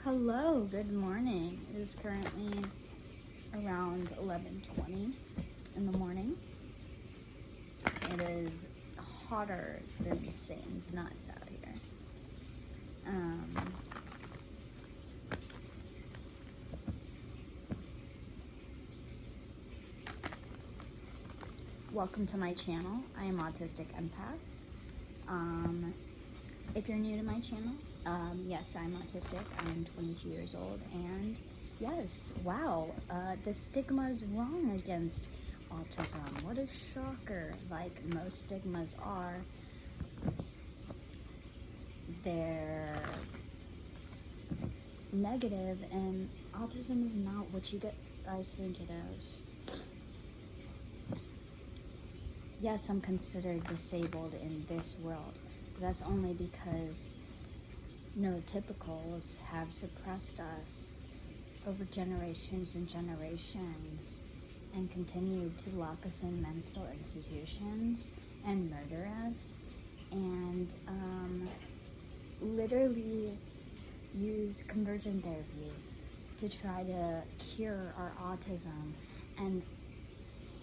Hello, good morning. It is currently around 11:20 in the morning. It is hotter than Satan's nuts out here. Welcome to my channel. I am Autistic Empath. If you're new to my channel, yes, I'm autistic. I'm 22 years old, and yes, wow, the stigma is wrong against autism. What a shocker. Like most stigmas are, they're negative, and autism is not what you guys think it is. Yes, I'm considered disabled in this world, but that's only because neurotypicals have suppressed us over generations and generations and continued to lock us in mental institutions and murder us and literally use conversion therapy to try to cure our autism, and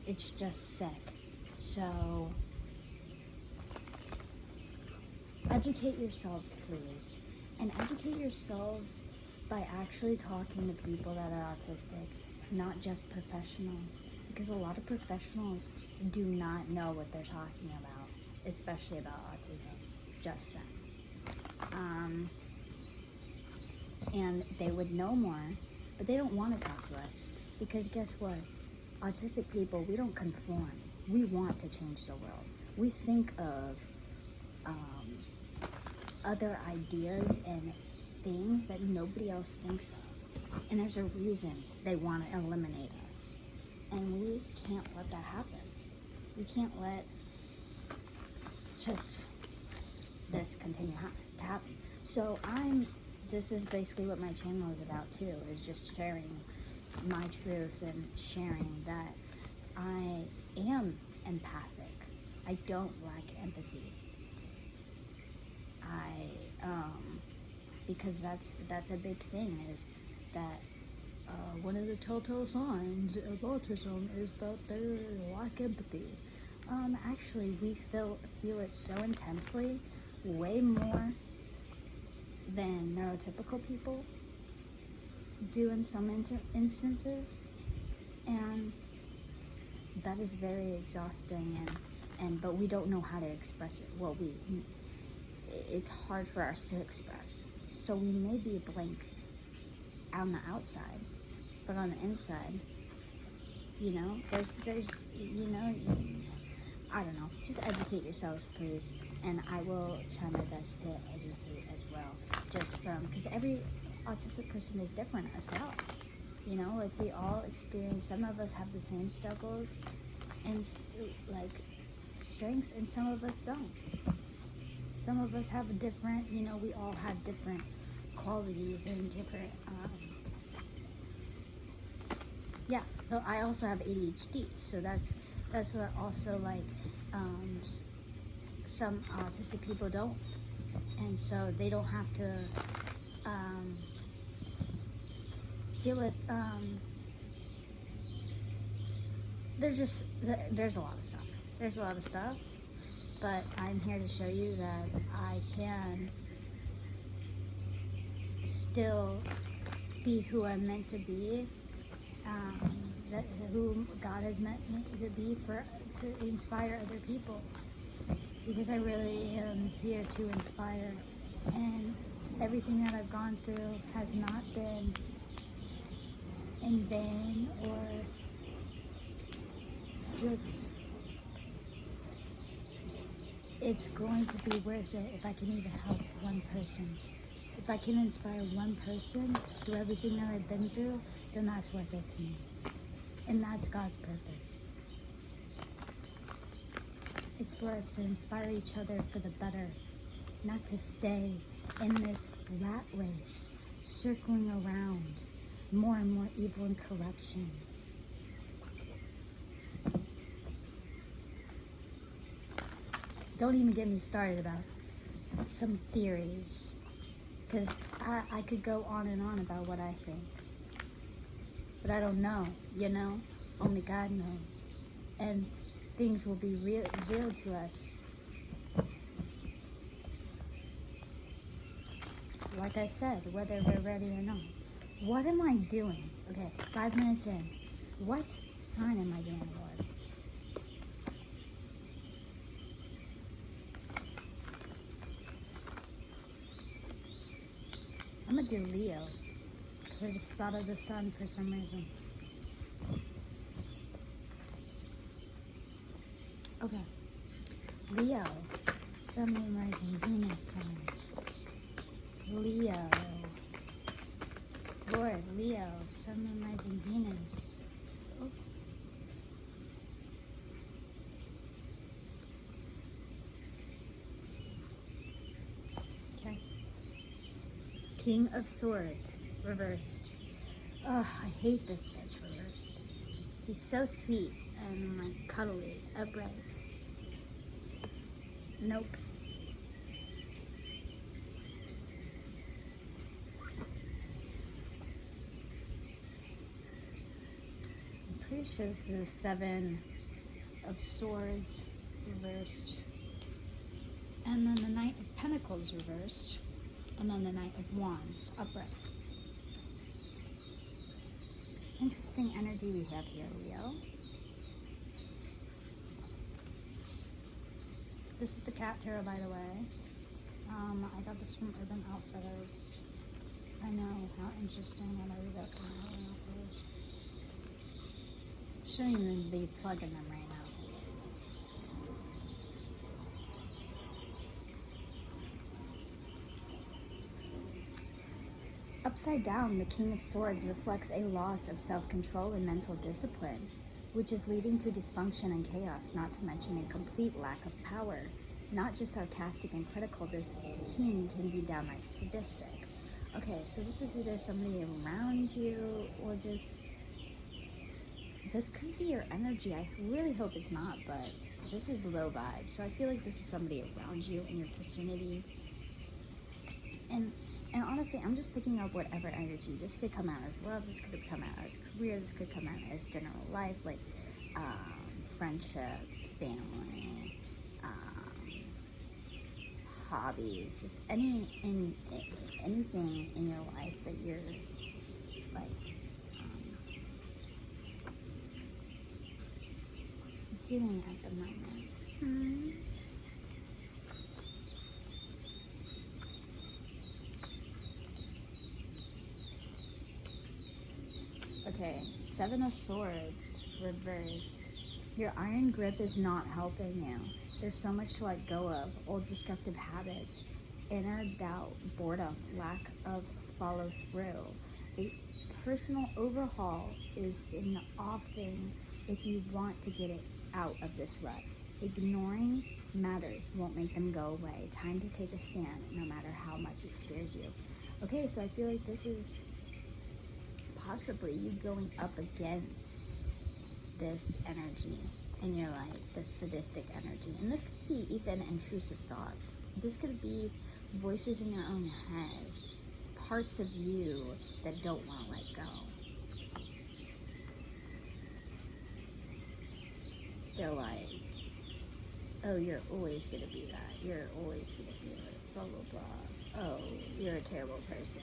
it's just sick. So educate yourselves, please, and educate yourselves by actually talking to people that are autistic, not just professionals, because a lot of professionals do not know what they're talking about, especially about autism. Just saying. And they would know more, but they don't want to talk to us, because guess what? Autistic people, we don't conform. We want to change the world. We think of other ideas and things that nobody else thinks of. And there's a reason they want to eliminate us. And we can't let that happen. We can't let just this continue to happen. So this is basically what my channel is about too, is just sharing my truth and sharing that I am empathic. I don't lack empathy. Because that's a big thing, is that one of the telltale signs of autism is that they lack empathy. Actually, we feel it so intensely, way more than neurotypical people do in some instances, and that is very exhausting, but we don't know how to express it. Well, it's hard for us to express. So we may be blank on the outside, but on the inside, there's I don't know. Just educate yourselves, please, and I will try my best to educate as well. Because every autistic person is different as well. Like we all experience. Some of us have the same struggles and strengths, and some of us don't. Some of us have a different, we all have different qualities and different, so I also have ADHD, so that's what also, some autistic people don't, and so they don't have to, deal with, there's a lot of stuff, but I'm here to show you that I can still be who I'm meant to be, who God has meant me to be to inspire other people, because I really am here to inspire, and everything that I've gone through has not been in vain, or just, it's going to be worth it if I can even help one person. If I can inspire one person through everything that I've been through, then that's worth it to me. And that's God's purpose. It's for us to inspire each other for the better, not to stay in this rat race, circling around more and more evil and corruption. Don't even get me started about some theories Because I could go on and on about what I think. But I don't know, you know? Only God knows. And things will be revealed to us. Like I said, whether we're ready or not. What am I doing? Okay, 5 minutes in. What sign am I doing, Lord? I'm gonna do Leo. Because I just thought of the sun for some reason. Okay. Leo. Sun, moon, rising, Venus sign. Leo. Lord, Leo, Sun, Moon, Rising, Venus. Oh. Okay. King of Swords, reversed. Oh, I hate this bitch reversed. He's so sweet and like cuddly, upright. Nope. Pretty sure this is the 7 of Swords reversed, and then the Knight of Pentacles reversed, and then the Knight of Wands upright. Interesting energy we have here, Leo. This is the Cat Tarot, by the way. I got this from Urban Outfitters. I know, how interesting when I read that from Urban Outfitters. Shouldn't even be plugging them right now. Upside down, the King of Swords reflects a loss of self-control and mental discipline, which is leading to dysfunction and chaos, not to mention a complete lack of power. Not just sarcastic and critical, this king can be downright sadistic. Okay, so this is either somebody around you or just... This could be your energy. I really hope it's not, but this is low vibe. So I feel like this is somebody around you in your vicinity. And honestly, I'm just picking up whatever energy. This could come out as love, this could come out as career, this could come out as general life, like friendships, family, hobbies, just anything in your life that you're like doing at the moment. Okay, 7 of Swords reversed. Your iron grip is not helping you. There's so much to let go of. Old destructive habits, inner doubt, boredom, lack of follow through. A personal overhaul is in the offing if you want to get it out of this rut. Ignoring matters won't make them go away. Time to take a stand, no matter how much it scares you. Okay, so I feel like this is possibly you going up against this energy in your life, this sadistic energy. And this could be even intrusive thoughts. This could be voices in your own head, parts of you that don't want to let go. They're like, oh, you're always going to be that. You're always going to be it. Blah, blah, blah. Oh, you're a terrible person.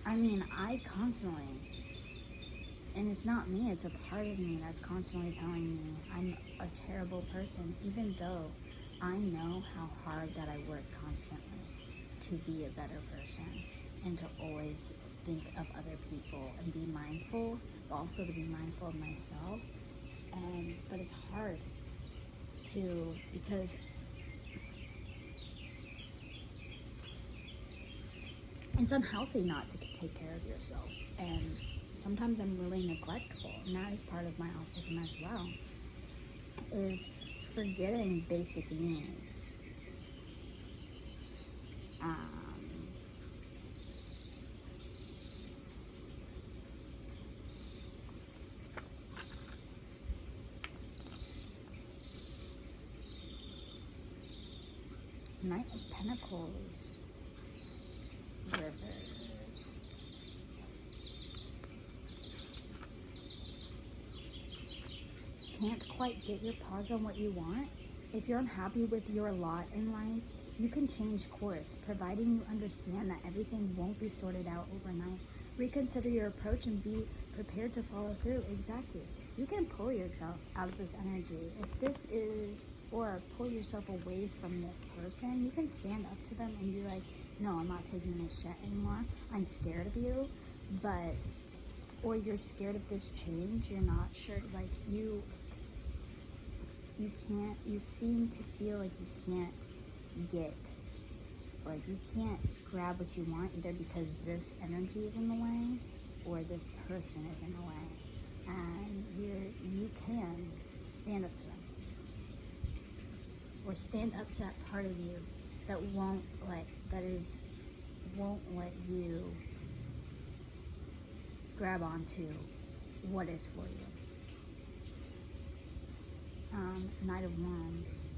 I mean, I constantly, and it's not me, it's a part of me that's constantly telling me I'm a terrible person, even though I know how hard that I work constantly to be a better person and to always think of other people and be mindful, but also to be mindful of myself. But it's hard to, because it's unhealthy not to take care of yourself, and sometimes I'm really neglectful, and that is part of my autism as well, is forgetting basic needs. Knight of Pentacles. Reverse. Can't quite get your paws on what you want? If you're unhappy with your lot in life, you can change course, providing you understand that everything won't be sorted out overnight. Reconsider your approach and be prepared to follow through. Exactly. You can pull yourself out of this energy. If this is, or pull yourself away from this person, you can stand up to them and be like, no, I'm not taking this shit anymore. I'm scared of you. But, or you're scared of this change. You're not sure, like you can't, you seem to feel like you can't get, like you can't grab what you want, either because this energy is in the way or this person is in the way, and you can stand up to them, or stand up to that part of you that won't let you grab onto what is for you. Knight of Wands.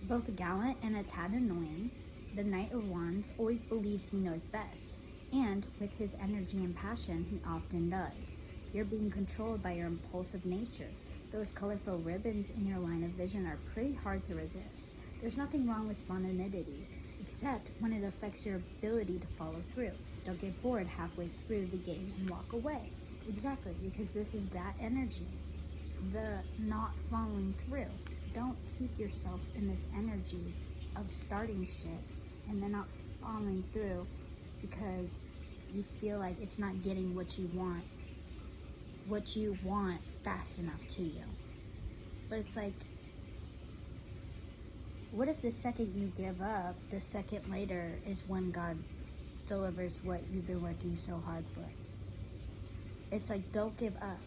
Both gallant and a tad annoying, the Knight of Wands always believes he knows best, and with his energy and passion, he often does. You're being controlled by your impulsive nature. Those colorful ribbons in your line of vision are pretty hard to resist. There's nothing wrong with spontaneity, except when it affects your ability to follow through. Don't get bored halfway through the game and walk away. Exactly, because this is that energy, the not following through. Don't keep yourself in this energy of starting shit and then not following through because you feel like it's not getting what you want fast enough to you. But it's like, what if the second you give up, the second later is when God delivers what you've been working so hard for? It's like, don't give up.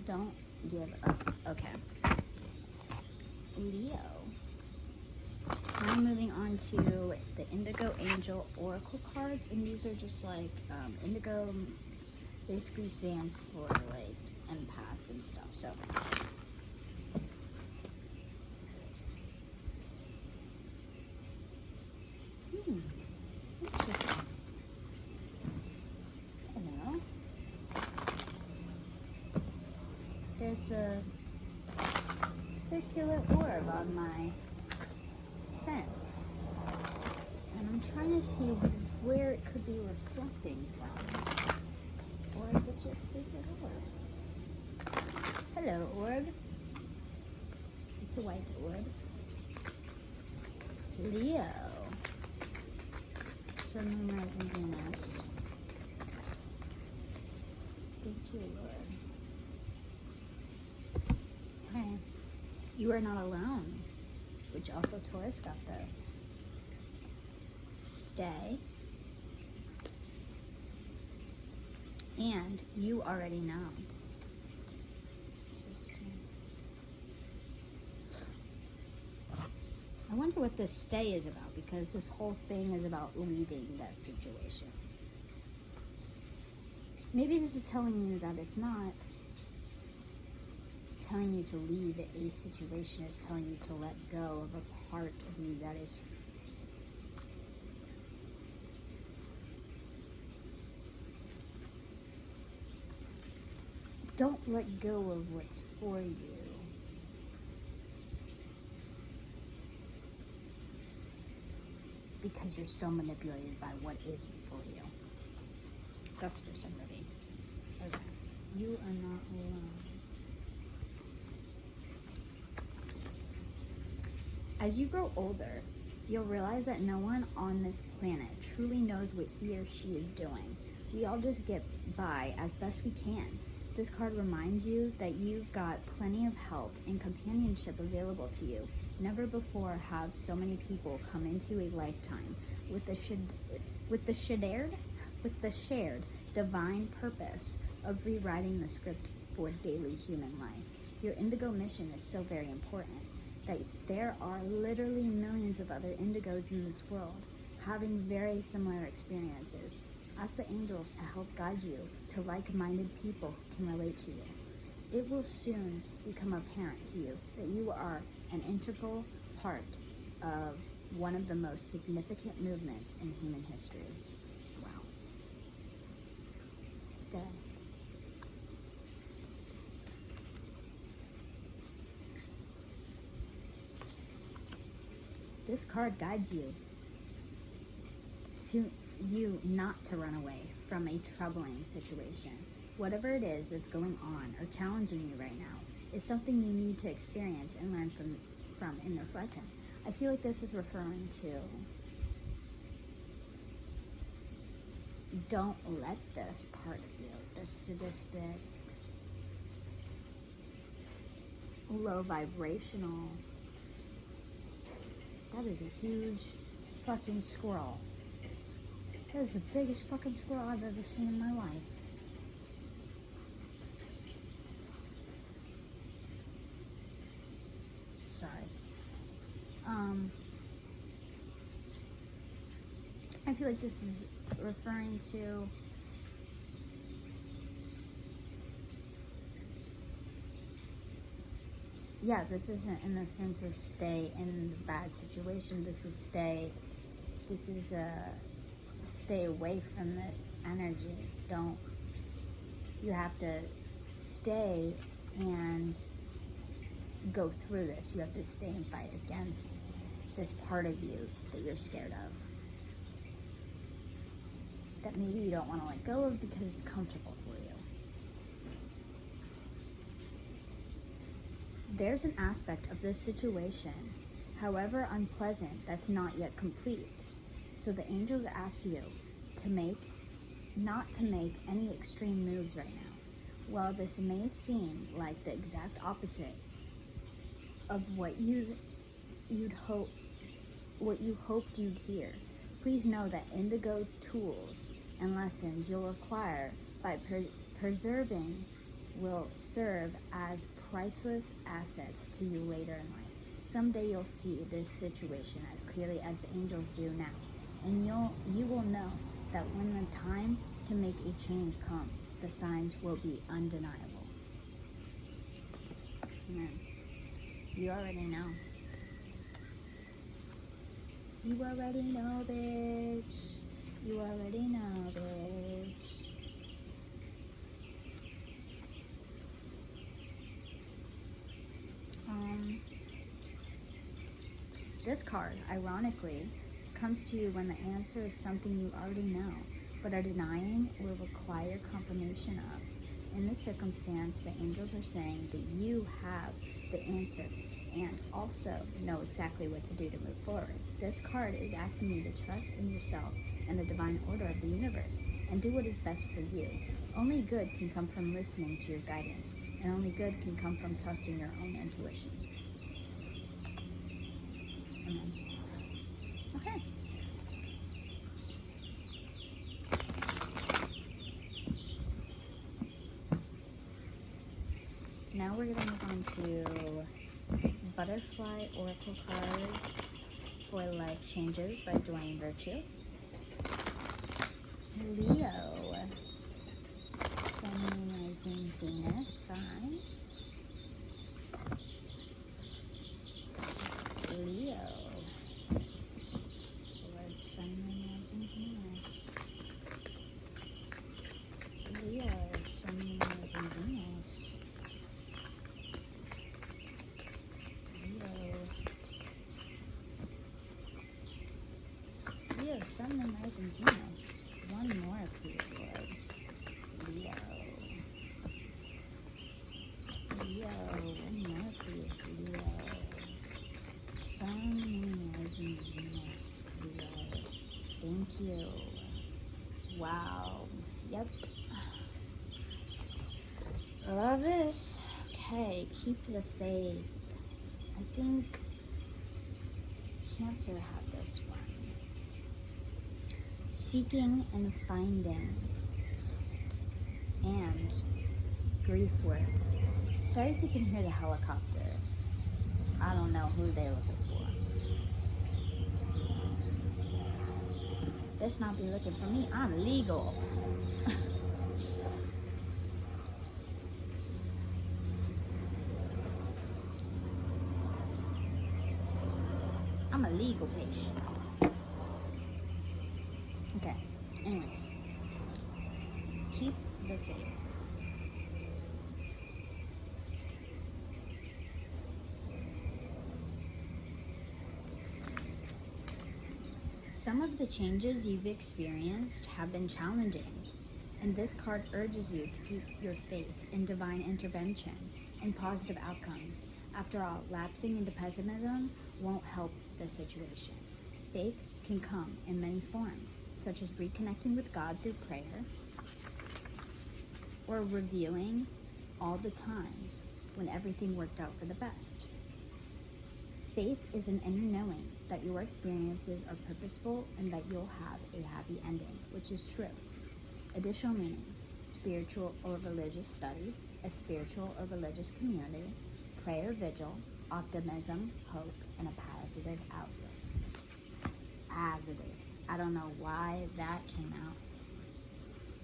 Don't give up. Okay. Leo. Now moving on to the Indigo Angel Oracle cards, and these are just like, Indigo basically stands for like empath and stuff, so. Interesting. Hello. There's a circular orb on my fence, and I'm trying to see where it could be reflecting from, or if it just is an orb. Hello, orb. It's a white orb. Leo. Sun, Moon, Rising, Venus. Thank you, Lord. Okay. You are not alone, which also Taurus got this. Stay. And you already know. Interesting. I wonder what this stay is about, because this whole thing is about leaving that situation. Maybe this is telling you that it's not telling you to leave a situation. It's telling you to let go of a part of you that is don't let go of what's for you. Because you're still manipulated by what isn't for you. That's for somebody. Okay. You are not alone. As you grow older, you'll realize that no one on this planet truly knows what he or she is doing. We all just get by as best we can. This card reminds you that you've got plenty of help and companionship available to you. Never before have so many people come into a lifetime with the shared divine purpose of rewriting the script for daily human life. Your indigo mission is so very important. that there are literally millions of other indigos in this world having very similar experiences. Ask the angels to help guide you to like-minded people who can relate to you. It will soon become apparent to you that you are an integral part of one of the most significant movements in human history. Wow. Stay. This card guides you to you not to run away from a troubling situation. Whatever it is that's going on or challenging you right now is something you need to experience and learn from in this lifetime. I feel like this is referring to don't let this part of you, this sadistic, low vibrational, that is a huge fucking squirrel. That is the biggest fucking squirrel I've ever seen in my life. Sorry. I feel like this is referring to this isn't in the sense of stay in the bad situation. This is stay away from this energy. You have to stay and go through this. You have to stay and fight against this part of you that you're scared of, that maybe you don't want to let go of because it's comfortable for you. There's an aspect of this situation, however unpleasant, that's not yet complete. So the angels ask you not to make any extreme moves right now. While this may seem like the exact opposite of what you hoped you'd hear, please know that indigo tools and lessons you'll acquire by preserving will serve as priceless assets to you later in life. Someday you'll see this situation as clearly as the angels do now, and you will know that when the time to make a change comes, the signs will be undeniable. Amen. You already know. You already know, bitch. You already know, bitch. This card, ironically, comes to you when the answer is something you already know, but are denying or require confirmation of. In this circumstance, the angels are saying that you have the answer and also know exactly what to do to move forward. This card is asking you to trust in yourself and the divine order of the universe and do what is best for you. Only good can come from listening to your guidance, and only good can come from trusting your own intuition. Amen. Okay. Now we're going to move on to Butterfly Oracle cards for Life Changes by Dwayne Virtue. Leo, Sun, Rising, Venus signs. Leo, Lord, Sun, Rising, Venus. Leo, Sun, Rising, Venus. Leo, Sun, and Rising, Venus. One more, please, Lord. Leo. Leo, one more, please, Leo. Sun, Moon, Rising, Venus. Leo. Thank you. Wow. Yep. I love this. Okay, keep the faith. I think Cancer had this one. Seeking and finding, and grief work. Sorry if you can hear the helicopter. I don't know who they're looking for. This not be looking for me. I'm legal. I'm a legal patient. Okay. Anyways, keep the faith. Some of the changes you've experienced have been challenging, and this card urges you to keep your faith in divine intervention and positive outcomes. After all, lapsing into pessimism won't help the situation. Faith can come in many forms, such as reconnecting with God through prayer or reviewing all the times when everything worked out for the best. Faith is an inner knowing that your experiences are purposeful and that you'll have a happy ending, which is true. Additional meanings: spiritual or religious study, a spiritual or religious community, prayer vigil, optimism, hope, and a positive outlook. Positive. I don't know why that came out.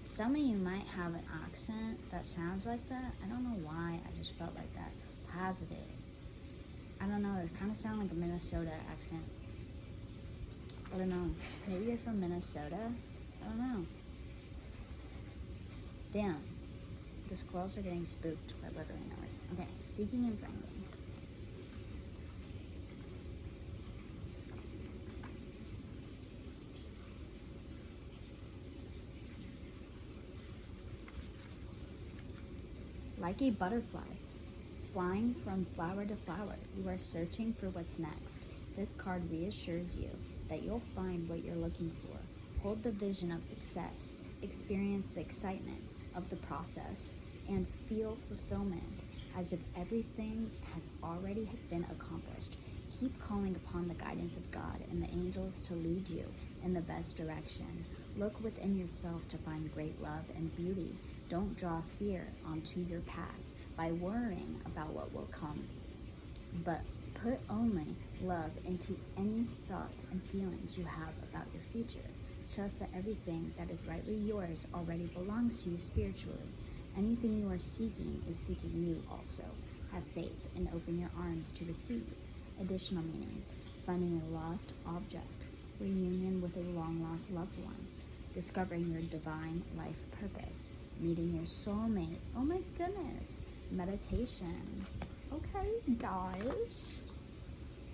Some of you might have an accent that sounds like that. I don't know why, I just felt like that. Positive. I don't know, it kind of sounds like a Minnesota accent. I don't know. Maybe you're from Minnesota? I don't know. Damn. The squirrels are getting spooked by living hours. Okay, seeking and finding. Like a butterfly, flying from flower to flower, you are searching for what's next. This card reassures you that you'll find what you're looking for. Hold the vision of success, experience the excitement of the process, and feel fulfillment as if everything has already been accomplished. Keep calling upon the guidance of God and the angels to lead you in the best direction. Look within yourself to find great love and beauty. Don't draw fear onto your path by worrying about what will come, but put only love into any thoughts and feelings you have about your future. Trust that everything that is rightly yours already belongs to you spiritually. Anything you are seeking is seeking you also. Have faith and open your arms to receive. Additional meanings: finding a lost object, reunion with a long-lost loved one, discovering your divine life purpose, meeting your soulmate. Oh my goodness. Meditation. Okay, guys.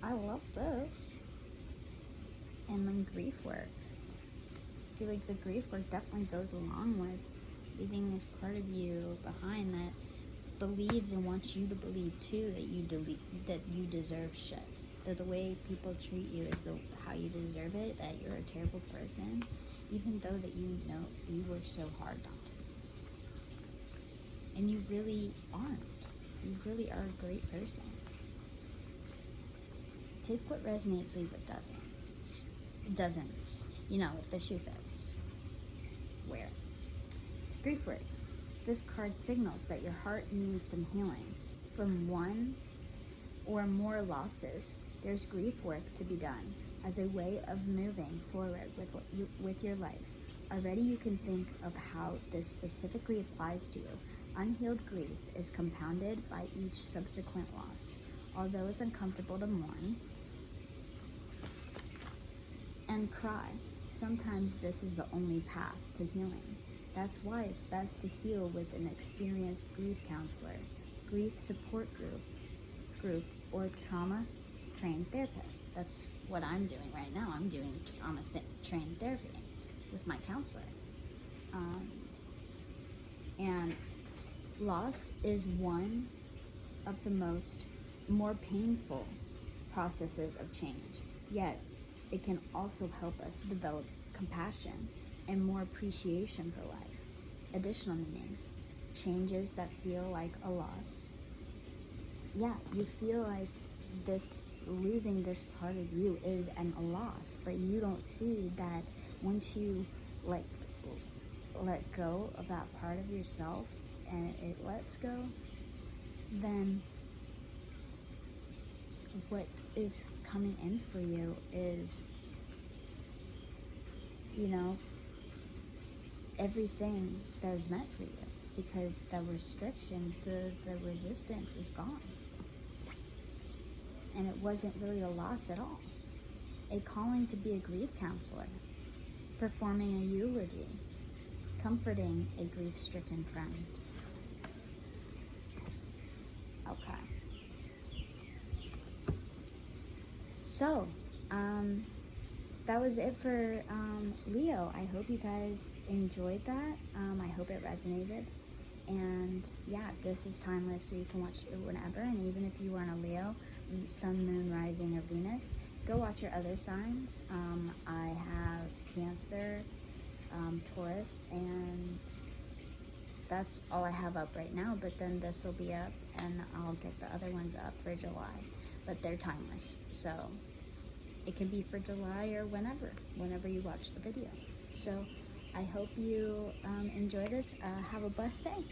I love this. And then grief work. I feel like the grief work definitely goes along with leaving this part of you behind that believes and wants you to believe too that you deserve shit. That the way people treat you is how you deserve it, that you're a terrible person, even though that you know you work so hard not to. And you really aren't. You really are a great person. Take what resonates, leave what doesn't. Doesn't. You know, if the shoe fits, wear it. Grief work. This card signals that your heart needs some healing from one or more losses. There's grief work to be done as a way of moving forward with your life. Already you can think of how this specifically applies to you. Unhealed grief is compounded by each subsequent loss. Although it's uncomfortable to mourn and cry, sometimes this is the only path to healing. That's why it's best to heal with an experienced grief counselor, grief support group, or trauma-trained therapist. That's what I'm doing right now. I'm doing trauma-trained therapy with my counselor. And loss is one of the more painful processes of change, yet it can also help us develop compassion and more appreciation for life. Additional meanings: changes that feel like a loss. Yeah, you feel like losing this part of you is a loss, but you don't see that once you let go of that part of yourself and it lets go, then what is coming in for you is, you know, everything that is meant for you, because the restriction, the resistance is gone. And it wasn't really a loss at all. A calling to be a grief counselor, performing a eulogy, comforting a grief-stricken friend. Okay. So, that was it for Leo. I hope you guys enjoyed that. I hope it resonated. And yeah, this is timeless, so you can watch it whenever. And even if you weren't a Leo, Sun, Moon, Rising, or Venus, go watch your other signs. I have Cancer, Taurus, and that's all I have up right now. But then this will be up, and I'll get the other ones up for July. But they're timeless, so it can be for July or whenever you watch the video. So I hope you enjoy this. Have a blessed day.